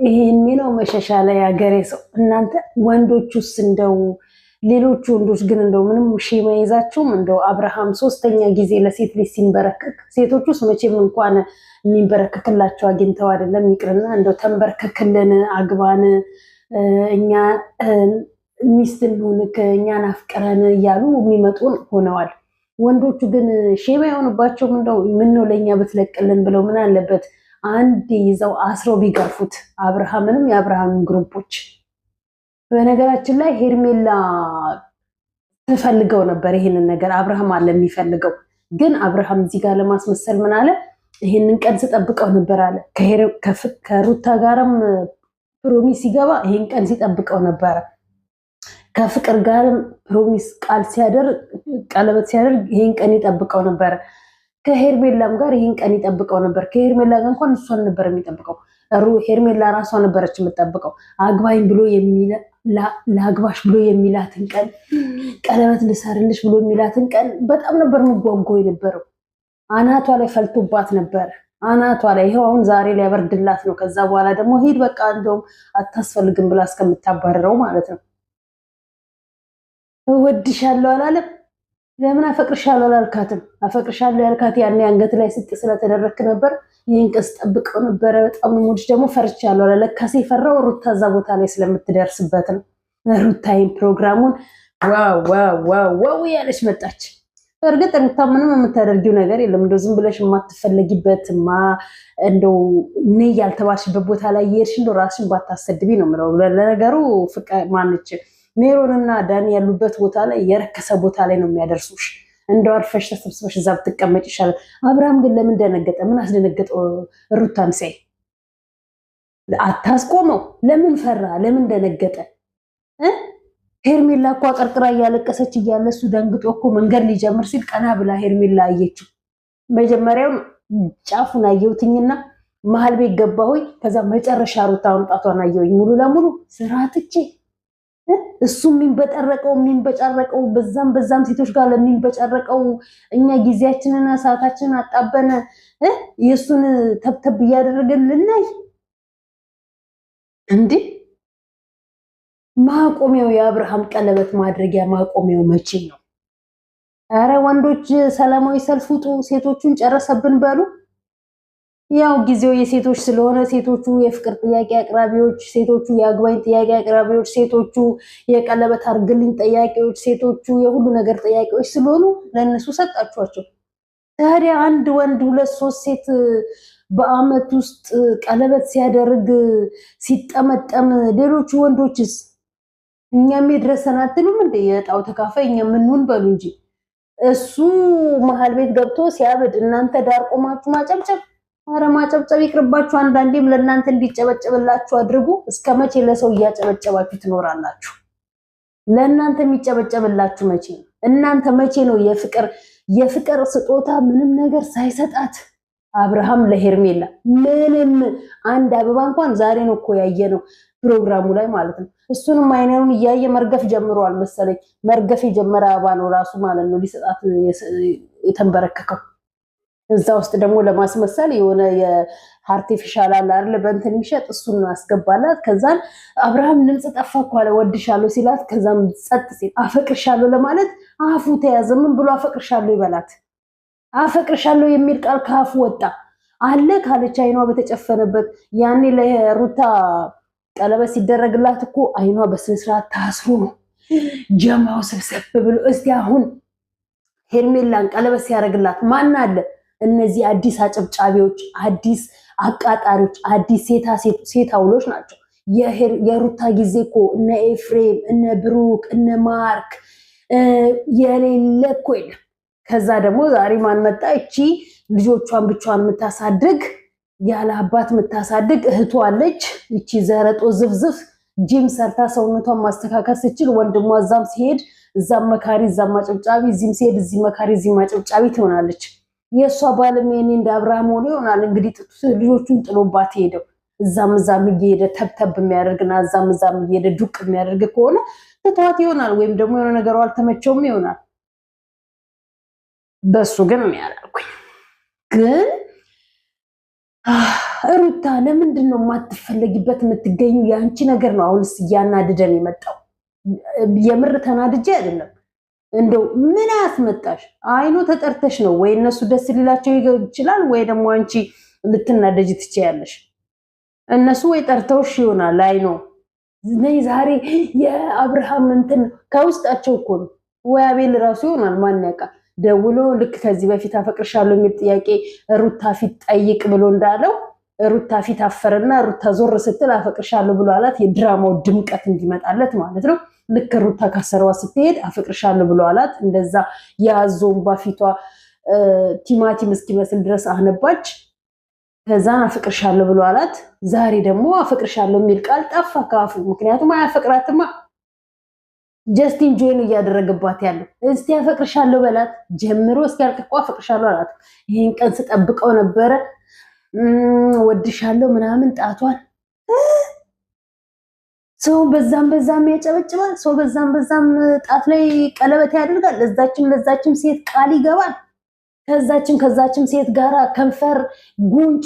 ይሄኔ ነው መሸሻለ ያገሬ ሰው እናንተ ወንዶቹስ እንደው ሌሎቹ ወንዶች ግን እንደው ምንም ሺማ ይዛችሁም እንደው አብርሃም ሶስተኛ ጊዜ ለሴት ልጅ ሲንበረከክ ሴቶቹስ መቼም እንኳን የሚንበረከክላቸው አግኝተው አይደለም ይቅርና እንደው ተንበርከክልን አግባን እኛ ሚስት እንሆንክ እኛን አፍቅረን እያሉ የሚመጡን ሆነዋል። ወንዶቹ ግን ሺማ የሆኑባቸውም እንደው ምን ነው ለእኛ ብትለቅልን ብለው ምን አለበት አንድ ይዘው አስረው ቢገርፉት አብርሃምንም የአብርሃምን ግሩፖች። በነገራችን ላይ ሄርሜላ ትፈልገው ነበር ይሄንን ነገር አብርሃም አለ የሚፈልገው ግን አብርሃም እዚህ ጋር ለማስመሰል ምን አለ ይሄንን ቀን ስጠብቀው ነበር አለ ከሩታ ጋርም ፕሮሚስ ሲገባ ይሄን ቀን ሲጠብቀው ነበር ከፍቅር ጋርም ፕሮሚስ ቃል ሲያደርግ ቀለበት ሲያደርግ ይሄን ቀን ይጠብቀው ነበር ከሄርሜላም ጋር ይሄን ቀን ይጠብቀው ነበር ከሄርሜላ ጋር እንኳን እሷን ነበር የሚጠብቀው ሄርሜላ ራሷ ነበረች የምትጠብቀው አግባኝ ብሎ ላግባሽ ብሎ የሚላትን ቀን ቀለበት ልሰርልሽ ብሎ የሚላትን ቀን በጣም ነበር ምጓጓው የነበረው አናቷ ላይ ፈልቶባት ነበር አናቷ ላይ ይሄው አሁን ዛሬ ሊያበርድላት ነው ከዛ በኋላ ደግሞ ሄድ በቃ እንደውም አታስፈልግም ብላ እስከምታባረረው ማለት ነው ወድሻለሁ አላለም ለምን አፈቅርሻለሁ አላልካትም አፈቅርሻለሁ ያልካት ያኔ አንገት ላይ ስጥ ስለተደረክ ነበር ይሄን ቀስ ጠብቀው ነበር በጣም ሙድሽ ደግሞ ፈርቻለሁ አላለካሴ ፈራው ሩታ እዛ ቦታ ላይ ስለምትደርስበት ነው ሩታይን ፕሮግራሙን ዋው ያለች መጣች እርግጥ ሩታ ምንም የምታደርጊው ነገር የለም እንደው ዝም ብለሽ የማትፈለጊበትማ እንደው ነይ ያልተባልሽበት ቦታ ላይ ይርሽ እንደው ራስሽን ባታሰድቢ ነው ምለው ለነገሩ ፍቅር ማንች ሜሮንና ዳኒ ያሉበት ቦታ ላይ የረከሰ ቦታ ላይ ነው የሚያደርሱሽ እንደው አርፈሽ ተሰብስበሽ እዛ ብትቀመጭ ይሻላል አብርሃም ግን ለምን ደነገጠ ምን አስደነገጠው ሩታን ሳይ አታስቆመው ለምን ፈራ ለምን ደነገጠ ሄርሜላ እኮ አቀርቅራ እያለቀሰች እያለ እሱ ደንግጦ እኮ መንገድ ሊጀምር ሲል ቀና ብላ ሄርሜላ አየችው መጀመሪያው ጫፉን አየሁትኝና መሀል ቤት ገባሁኝ ከዛ መጨረሻ ሩታ አምጣቷን አየሁኝ ሙሉ ለሙሉ ስራትቼ እሱ የሚንበጫረቀው በዛም ሴቶች ጋር ለሚንበጫረቀው እኛ ጊዜያችንና ሰዓታችንን አጣበነ የሱን ተብተብ እያደረገልን ላይ እንዴ ማቆሚያው የአብርሃም ቀለበት ማድረጊያ ማቆሚያው መቼ ነው አረ ወንዶች ሰላማዊ ሰልፍ ውጡ ሴቶቹን ጨረሰብን በሉ ያው ጊዜው የሴቶች ስለሆነ ሴቶቹ የፍቅር ጥያቄ አቅራቢዎች ሴቶቹ የአግባኝ ጥያቄ አቅራቢዎች ሴቶቹ የቀለበት አርግልኝ ጥያቄዎች ሴቶቹ የሁሉ ነገር ጥያቄዎች ስለሆኑ ለነሱ ሰጣችኋቸው ታዲያ አንድ ወንድ ሁለት ሶስት ሴት በአመት ውስጥ ቀለበት ሲያደርግ ሲጠመጠም ሌሎቹ ወንዶችስ እኛም ይድረሰን አትሉም እንዴ የጣው ተካፋይ እኛ ምንውን በሉ እንጂ እሱ መሃል ቤት ገብቶ ሲያበድ እናንተ ዳር ቆማችሁ ማጨብጨብ አረ ማጨብጨብ ይቅርባችሁ አንዳንዴም ለእናንተ እንዲጨበጨብላችሁ አድርጉ እስከመቼ ለሰው እያጨበጨባችሁ ትኖራላችሁ ለእናንተ የሚጨበጨብላችሁ መቼ ነው እናንተ መቼ ነው የፍቅር ስጦታ ምንም ነገር ሳይሰጣት አብርሃም ለሄርሜላ ምንም አንድ አበባ እንኳን ዛሬ ነው እኮ ያየነው ፕሮግራሙ ላይ ማለት ነው እሱንም አይነውን እያየ መርገፍ ጀምሯል መሰለኝ መርገፍ የጀመረ አበባ ነው ራሱ ማለት ነው ሊሰጣት የተንበረከከው እዛ ውስጥ ደግሞ ለማስመሰል የሆነ የአርቲፊሻል አለ አይደል በእንትን የሚሸጥ እሱን አስገባላት ከዛን አብርሃም ድምጽ ጠፋኩ አለ ወድሻለሁ ሲላት ከዛም ጸጥ ሲል አፈቅርሻለሁ ለማለት አፉ ተያዘ ምን ብሎ አፈቅርሻለሁ ይበላት አፈቅርሻለሁ የሚል ቃል ካፉ ወጣ አለ ካለች አይኗ በተጨፈነበት ያኔ ለሩታ ቀለበት ሲደረግላት እኮ አይኗ በስነ ስርዓት ታስሮ ጀማው ሰብሰብ ብሎ እስቲ አሁን ሄርሜላን ቀለበት ሲያደርግላት ማን አለ እነዚህ አዲስ አጨብጫቢዎች አዲስ አቃጣሪዎች አዲስ ሴታ ውሎች ናቸው የሩታ ጊዜ እኮ እነ ኤፍሬም እነ ብሩክ እነ ማርክ የሌለ እኮ የለም ከዛ ደግሞ ዛሬ ማን መጣ እቺ ልጆቿን ብቻዋን የምታሳድግ ያለ አባት የምታሳድግ እህቷ አለች እቺ ዘረጦ ዝፍዝፍ ጂም ሰርታ ሰውነቷን ማስተካከል ስችል ወንድሟ እዛም ሲሄድ እዛም መካሪ እዛም ማጨብጫቢ እዚህም ሲሄድ እዚህ መካሪ እዚህ ማጨብጫቢ ትሆናለች የሷ ባለም የኔ እንደ አብርሃም ሆኖ ይሆናል እንግዲህ ልጆቹን ጥሎባት ሄደው እዛም እየሄደ ተብተብ የሚያደርግና እዛም እየሄደ ዱቅ የሚያደርግ ከሆነ ተቷት ይሆናል ወይም ደግሞ የሆነ ነገር አልተመቸውም ይሆናል በሱ ግን ያላልኩኝ ግን ሩታ ለምንድን ነው የማትፈለጊበት የምትገኙ? የአንቺ ነገር ነው አሁንስ እያናድደን የመጣው። የምር ተናድጄ አይደለም። እንደው ምን አያስመጣሽ? አይኖ ተጠርተሽ ነው ወይ እነሱ ደስ ሊላቸው ይችላል፣ ወይ ደግሞ አንቺ ልትናደጅ ትችያለሽ። እነሱ ወይ ጠርተውሽ ይሆናል። አይኖ ነይ ዛሬ የአብርሃም እንትን ከውስጣቸው እኮ ነው። ወይ አቤል ራሱ ይሆናል፣ ማን ያውቃል? ደውሎ ልክ ከዚህ በፊት አፈቅርሻለሁ የሚል ጥያቄ ሩታ ፊት ጠይቅ ብሎ እንዳለው ሩታ ፊት አፈረና ሩታ ዞር ስትል አፈቅርሻለሁ ብሎ አላት። የድራማው ድምቀት እንዲመጣለት ማለት ነው። ልክ ሩታ ካሰረዋ ስትሄድ አፈቅርሻለሁ ብሎ አላት። እንደዛ የአዞን ባፊቷ ቲማቲም እስኪመስል ድረስ አነባች። ከዛን አፈቅርሻለሁ ብሎ አላት። ዛሬ ደግሞ አፈቅርሻለሁ የሚል ቃል ጠፋ ካፉ። ምክንያቱም አያፈቅራትማ። ጀስቲን ጆይን እያደረገባት ያለው እስቲ አፈቅርሻለሁ በላት ጀምሮ እስኪያልቅ እኮ አፈቅርሻለሁ አላት። ይህን ቀን ስጠብቀው ነበረ። ወድሻለሁ ምናምን ጣቷን ሰው በዛም ያጨበጭባል። ሰው በዛም ጣት ላይ ቀለበት ያደርጋል። ለዛችም ሴት ቃል ይገባል። ከዛችም ሴት ጋራ ከንፈር፣ ጉንጭ፣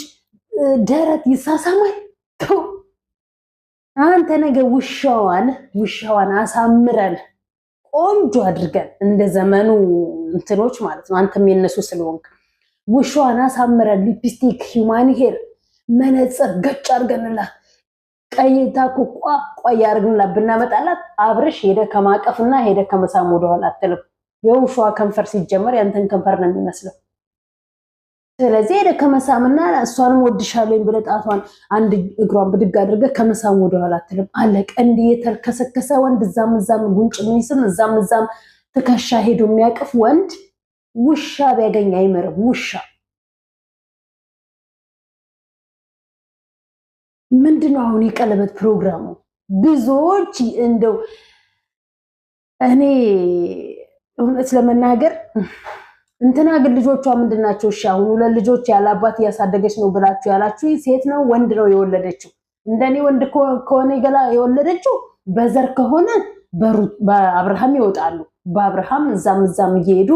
ደረት ይሳሳማል። አንተ ነገ ውሻዋን አሳምረን ቆንጆ አድርገን እንደ ዘመኑ እንትኖች ማለት ነው። አንተም የነሱ ስለሆንክ ውሻዋን አሳምረን ሊፕስቲክ፣ ሂውማን ሄር፣ መነጽር ገጭ አድርገንላት ቀይ ታኩ ቋ ያርግንላት ብናመጣላት አብርሽ ሄደ ከማቀፍና ሄደ ከመሳም ወደኋላ አትልም። የውሻዋ ከንፈር ሲጀመር ያንተን ከንፈር ነው የሚመስለው። ስለዚህ ሄደ ከመሳምና እሷንም ወድሻለሁ ብለህ ጣቷን አንድ እግሯን ብድግ አድርገህ ከመሳም ወደኋላ አትልም። አለቀ። እንዲህ የተርከሰከሰ ወንድ እዛም ጉንጭ ሚስም እዛም ትከሻ ሄዶ የሚያቅፍ ወንድ ውሻ ቢያገኝ አይመርም። ውሻ ምንድነው አሁን የቀለበት ፕሮግራሙ? ብዙዎች እንደው እኔ እውነት ለመናገር እንትና ግን ልጆቿ ምንድናቸው? እሺ አሁን ሁለት ልጆች ያለ አባት እያሳደገች ነው ብላችሁ ያላችሁ ሴት ነው ወንድ ነው የወለደችው? እንደኔ ወንድ ከሆነ ገላ የወለደችው በዘር ከሆነ በአብርሃም ይወጣሉ። በአብርሃም እዛም እየሄዱ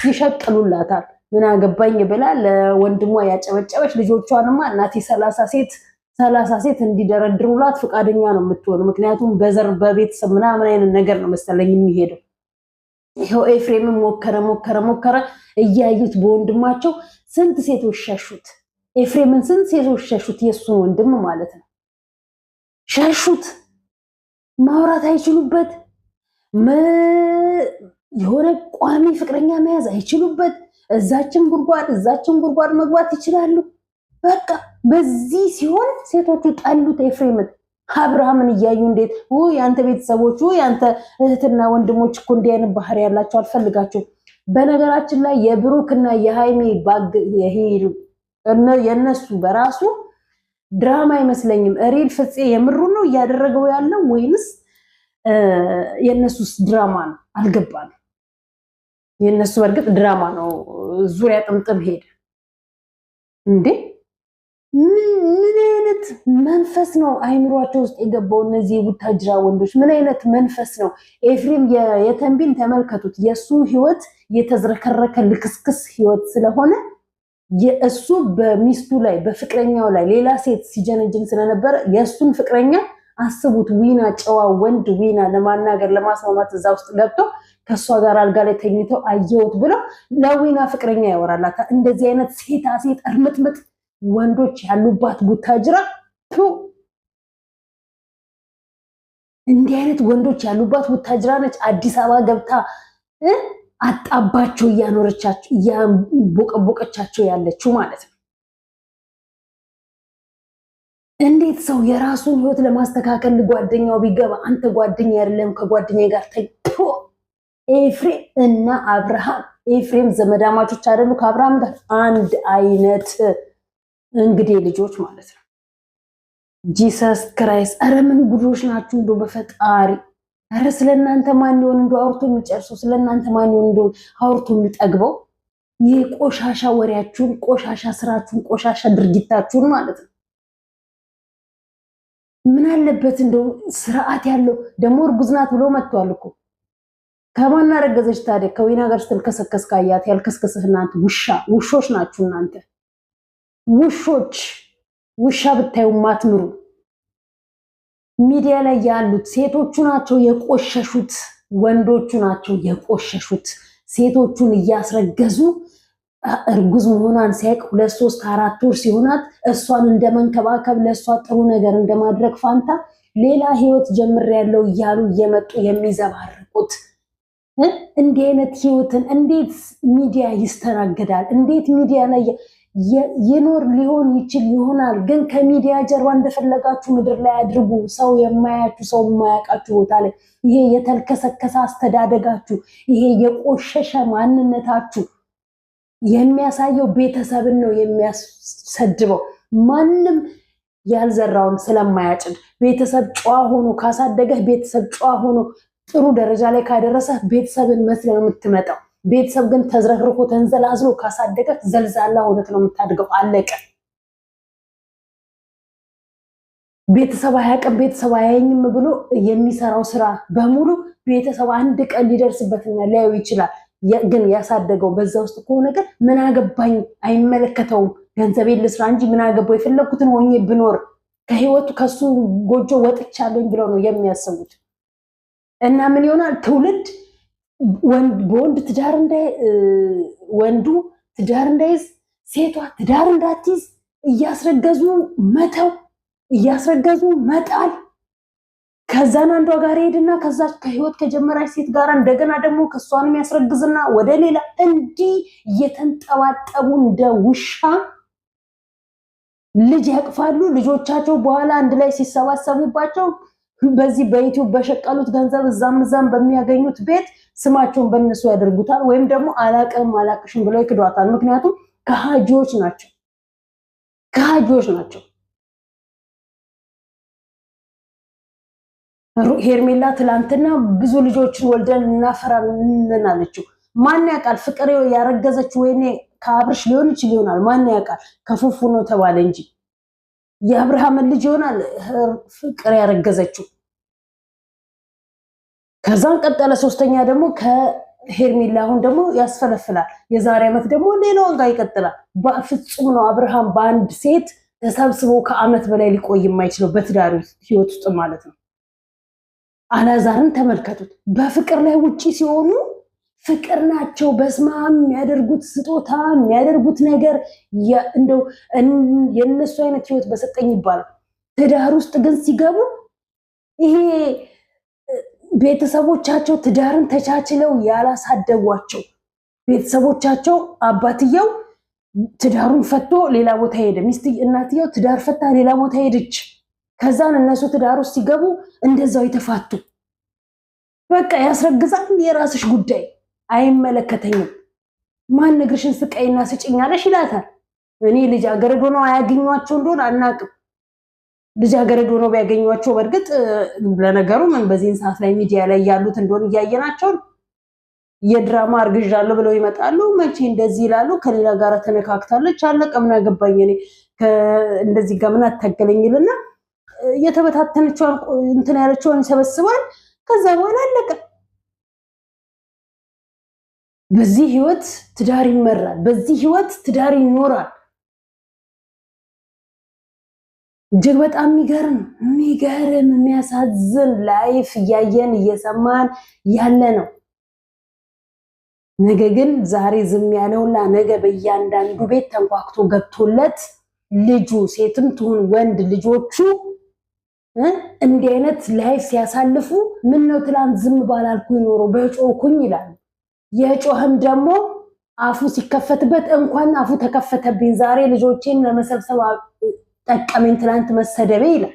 ይሸቅሉላታል። ምን አገባኝ ብላ ለወንድሟ ያጨበጨበች ልጆቿንማ እናቴ 30 ሴት እንዲደረድሩላት ፈቃደኛ ነው የምትሆነው። ምክንያቱም በዘር በቤተሰብ ምናምን አይነት ነገር ነው መሰለኝ የሚሄደው። ይሄው ኤፍሬምን ሞከረ እያዩት በወንድማቸው ስንት ሴቶች ሸሹት። ኤፍሬምን ስንት ሴቶች ሸሹት። የሱን ወንድም ማለት ነው ሸሹት። ማውራት አይችሉበት፣ የሆነ ቋሚ ፍቅረኛ መያዝ አይችሉበት። እዛችን ጉድጓድ መግባት ይችላሉ። በቃ በዚህ ሲሆን ሴቶቹ ጠሉት ኤፍሬምን። አብርሃምን እያዩ እንዴት ያንተ ቤተሰቦቹ ያንተ እህትና ወንድሞች እኮ እንዲህ አይነት ባህሪ ያላቸው አልፈልጋቸው። በነገራችን ላይ የብሩክና የሃይሜ ባግ የነሱ በራሱ ድራማ አይመስለኝም። ሪል ፍፄ የምሩ ነው እያደረገው ያለው ወይንስ የነሱስ ድራማ ነው? አልገባንም። የነሱ በርግጥ ድራማ ነው። ዙሪያ ጥምጥም ሄደ እንዴ! ምን አይነት መንፈስ ነው አይምሯቸው ውስጥ የገባው? እነዚህ የቡታጅራ ወንዶች ምን አይነት መንፈስ ነው? ኤፍሬም የተንቢን ተመልከቱት። የእሱ ህይወት የተዝረከረከ ልክስክስ ህይወት ስለሆነ የእሱ በሚስቱ ላይ በፍቅረኛው ላይ ሌላ ሴት ሲጀነጅን ስለነበረ የእሱን ፍቅረኛ አስቡት። ዊና ጨዋ ወንድ ዊና ለማናገር ለማስማማት እዛ ውስጥ ገብቶ ከእሷ ጋር አልጋ ላይ ተኝተው አየሁት ብለው ለዊና ፍቅረኛ ያወራላታል። እንደዚህ አይነት ሴታ ሴት እርምጥምጥ ወንዶች ያሉባት ቡታጅራ እንዲህ አይነት ወንዶች ያሉባት ቡታጅራ ነች። አዲስ አበባ ገብታ አጣባቸው እያኖረቻቸው እያቦቀቦቀቻቸው ያለችው ማለት ነው። እንዴት ሰው የራሱን ህይወት ለማስተካከል ጓደኛው ቢገባ አንተ ጓደኛ አይደለም ከጓደኛ ጋር ተይቶ ኤፍሬም እና አብርሃም ኤፍሬም ዘመዳማቾች አይደሉ? ከአብርሃም ጋር አንድ አይነት እንግዲህ ልጆች ማለት ነው። ጂሰስ ክራይስት! አረ ምን ጉዶች ናችሁ እንደው በፈጣሪ! አረ ስለናንተ ማን ይሆን እንደው አውርቶ የሚጨርሰው? ስለናንተ ማን ይሆን እንደው አውርቶ የሚጠግበው? ይህ ቆሻሻ ወሬያችሁን፣ ቆሻሻ ስራችሁን፣ ቆሻሻ ድርጊታችሁን ማለት ነው። ምን አለበት እንደው ስርዓት ያለው ደግሞ እርጉዝ ናት ብሎ መጥቷል እኮ። ከማን አረገዘች ታዲያ? ከዊና ጋር ስትልከሰከስ ካያት ያልከስከስህ እናንተ ውሾች ናችሁ እናንተ ውሾች። ውሻ ብታዩ ማትምሩ ሚዲያ ላይ ያሉት ሴቶቹ ናቸው የቆሸሹት፣ ወንዶቹ ናቸው የቆሸሹት። ሴቶቹን እያስረገዙ እርጉዝ መሆኗን ሲያቅ 2 3 4 ወር ሲሆናት እሷን እንደመንከባከብ ለእሷ ጥሩ ነገር እንደማድረግ ፋንታ ሌላ ህይወት ጀምሬያለሁ እያሉ እየመጡ የሚዘባርቁት እንዲህ አይነት ህይወትን እንዴት ሚዲያ ይስተናገዳል? እንዴት ሚዲያ ላይ ይኖር ሊሆን ይችል ይሆናል። ግን ከሚዲያ ጀርባ እንደፈለጋችሁ ምድር ላይ አድርጉ። ሰው የማያችሁ ሰው የማያውቃችሁ ቦታ ላይ ይሄ የተልከሰከሰ አስተዳደጋችሁ፣ ይሄ የቆሸሸ ማንነታችሁ የሚያሳየው ቤተሰብን ነው የሚያሰድበው። ማንም ያልዘራውን ስለማያጭድ ቤተሰብ ጨዋ ሆኖ ካሳደገህ፣ ቤተሰብ ጨዋ ሆኖ ጥሩ ደረጃ ላይ ካደረሰህ ቤተሰብን መስለህ ነው የምትመጣው። ቤተሰብ ግን ተዝረክርኮ ተንዘላዝሎ ካሳደገህ ዘልዛላ ሆነህ ነው የምታድገው። አለቀ። ቤተሰብ አያውቅም ቤተሰብ አያየኝም ብሎ የሚሰራው ስራ በሙሉ ቤተሰብ አንድ ቀን ሊደርስበትና ሊያዩ ይችላል። ግን ያሳደገው በዛ ውስጥ ከሆነ ግን ምን አገባኝ አይመለከተውም፣ ገንዘቤን ልስራ እንጂ ምን አገባው፣ የፈለኩትን ሆኜ ብኖር ከህይወቱ ከሱ ጎጆ ወጥቻለኝ ብለው ነው የሚያስቡት። እና ምን ይሆናል ትውልድ በወንድ ትዳር ወንዱ ትዳር እንዳይዝ፣ ሴቷ ትዳር እንዳትይዝ እያስረገዙ መተው፣ እያስረገዙ መጣል። ከዛን አንዷ ጋር ሄድና ከዛች ከህይወት ከጀመራች ሴት ጋር እንደገና ደግሞ ከሷንም ያስረግዝና ወደ ሌላ እንዲህ እየተንጠባጠቡ እንደ ውሻ ልጅ ያቅፋሉ። ልጆቻቸው በኋላ አንድ ላይ ሲሰባሰቡባቸው በዚህ በዩቲዩብ በሸቀሉት ገንዘብ እዛም በሚያገኙት ቤት ስማቸውን በእነሱ ያደርጉታል። ወይም ደግሞ አላቅም አላቅሽም ብለው ይክዷታል። ምክንያቱም ከሃጂዎች ናቸው፣ ከሃጂዎች ናቸው። ሄርሜላ ትላንትና ብዙ ልጆችን ወልደን እናፈራለን አለችው። ማን ያውቃል? ፍቅር ያረገዘችው ወይኔ ከአብርሽ ሊሆን ይችል ይሆናል። ማን ያውቃል? ከፉፉ ነው ተባለ እንጂ የአብርሃምን ልጅ ይሆናል ፍቅር ያረገዘችው። ከዛን ቀጠለ። ሶስተኛ ደግሞ ከሄርሜላ አሁን ደግሞ ያስፈለፍላል። የዛሬ ዓመት ደግሞ ሌላውን ጋር ይቀጥላል። በፍጹም ነው አብርሃም በአንድ ሴት ተሰብስቦ ከዓመት በላይ ሊቆይ የማይችለው በትዳር ህይወት ውስጥ ማለት ነው። አላዛርን ተመልከቱት። በፍቅር ላይ ውጪ ሲሆኑ ፍቅር ናቸው። በስማም የሚያደርጉት ስጦታ የሚያደርጉት ነገር እንደው የነሱ አይነት ህይወት በሰጠኝ ይባላል። ትዳር ውስጥ ግን ሲገቡ ይሄ ቤተሰቦቻቸው ትዳርን ተቻችለው ያላሳደጓቸው ቤተሰቦቻቸው፣ አባትየው ትዳሩን ፈቶ ሌላ ቦታ ሄደ፣ እናትየው ትዳር ፈታ ሌላ ቦታ ሄደች። ከዛን እነሱ ትዳር ውስጥ ሲገቡ እንደዛው የተፋቱ። በቃ ያስረግዛል፣ የራስሽ ጉዳይ አይመለከተኝም፣ ማን ነግርሽን ስቀይና ስጭኛለሽ ይላታል። እኔ ልጃገረድ ሆነው አያገኟቸው እንደሆነ አናቅም። ልጃገረድ ሆነው ቢያገኟቸው በእርግጥ ለነገሩ ምን በዚህን ሰዓት ላይ ሚዲያ ላይ ያሉት እንደሆነ እያየናቸው የድራማ አርግዣለሁ ብለው ይመጣሉ። መቼ እንደዚህ ይላሉ፣ ከሌላ ጋር ተነካክታለች፣ አለቀ፣ ምን አገባኝ እኔ እንደዚህ ጋር ምን አታገለኝልና የተበታተነችውን እንትን ያለችውን ይሰበስባል። ከዛ በኋላ አለቀ። በዚህ ህይወት ትዳር ይመራል፣ በዚህ ህይወት ትዳር ይኖራል። እጅግ በጣም የሚገርም የሚያሳዝን ላይፍ እያየን እየሰማን ያለ ነው። ነገ ግን ዛሬ ዝም ያለውና ነገ በእያንዳንዱ ቤት ተንኳክቶ ገብቶለት ልጁ ሴትም ትሁን ወንድ ልጆቹ እንዲህ አይነት ላይፍ ሲያሳልፉ ምን ነው ትላንት ዝም ባላልኩኝ ኖሮ በጮኩኝ ይላል። የጮህም ደግሞ አፉ ሲከፈትበት እንኳን አፉ ተከፈተብኝ ዛሬ ልጆቼን ለመሰብሰብ ጠቀመኝ ትላንት መሰደቤ ይላል።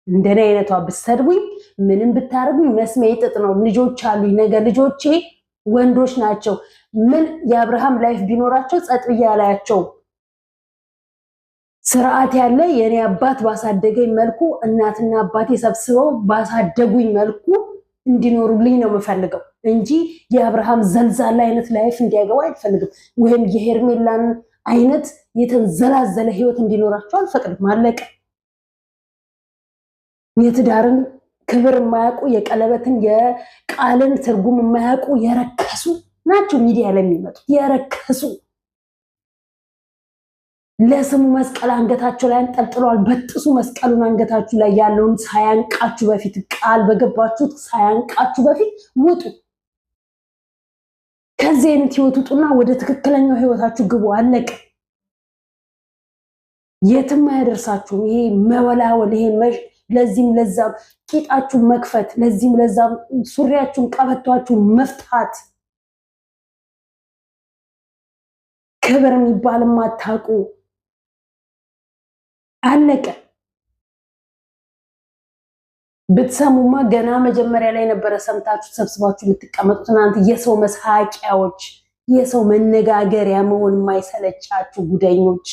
እንደኔ አይነቷ ብትሰድቡኝ ምንም ብታረጉኝ መስሚያ ጥጥ ነው። ልጆች አሉኝ፣ ነገ ልጆቼ ወንዶች ናቸው። ምን የአብርሃም ላይፍ ቢኖራቸው ጸጥ ብዬ አላያቸውም። ስርዓት ያለ የኔ አባት ባሳደገኝ መልኩ እናትና አባቴ ሰብስበው ባሳደጉኝ መልኩ እንዲኖሩልኝ ነው የምፈልገው እንጂ የአብርሃም ዘልዛላ አይነት ላይፍ እንዲያገባ አልፈልግም። ወይም የሄርሜላን አይነት የተንዘላዘለ ህይወት እንዲኖራቸው አልፈቅድም። አለቀ። የትዳርን ክብር የማያውቁ የቀለበትን የቃልን ትርጉም የማያውቁ የረከሱ ናቸው ሚዲያ ላይ የሚመጡት። የረከሱ ለስሙ መስቀል አንገታቸው ላይ አንጠልጥለዋል። በጥሱ መስቀሉን አንገታችሁ ላይ ያለውን ሳያንቃችሁ በፊት ቃል በገባችሁት ሳያንቃችሁ በፊት ውጡ። ከዚህ አይነት ህይወት ውጡና ወደ ትክክለኛው ህይወታችሁ ግቡ። አለቀ። የትም አያደርሳችሁም። ይሄ መወላወል፣ ይሄ ለዚህም ለዛም ቂጣችሁን መክፈት፣ ለዚህም ለዛም ሱሪያችሁን ቀበቷችሁን መፍታት፣ ክብር የሚባል ማታውቁ አለቀ። ብትሰሙማ ገና መጀመሪያ ላይ ነበረ ሰምታችሁ ሰብስባችሁ የምትቀመጡት እናንተ የሰው መሳቂያዎች፣ የሰው መነጋገሪያ መሆን የማይሰለቻችሁ ጉደኞች።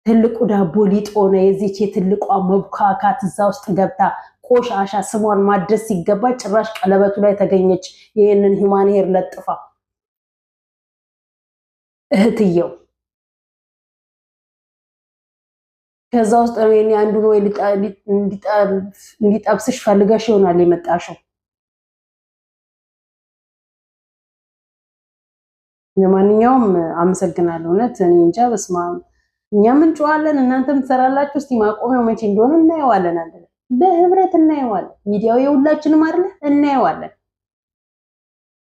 ትልቁ ዳቦ ሊጥ ሆነ። የዚች የትልቋ መቡካካት እዛ ውስጥ ገብታ ቆሻሻ ስሟን ማድረስ ሲገባ ጭራሽ ቀለበቱ ላይ ተገኘች። ይህንን ሂማን ሄር ለጥፋ እህትየው ከዛ ውስጥ እኔ አንዱን ወይ እንዲጠብስሽ ፈልገሽ ይሆናል የመጣሽው። ለማንኛውም አመሰግናለሁ። እውነት እኔ እንጃ በስመ አብ። እኛም እንጨዋለን እናንተም ትሰራላችሁ። እስቲ ማቆሚያው መቼ እንደሆነ እናየዋለን። አንድ ላይ በህብረት እናየዋለን። ሚዲያው የሁላችንም አይደል? እናየዋለን።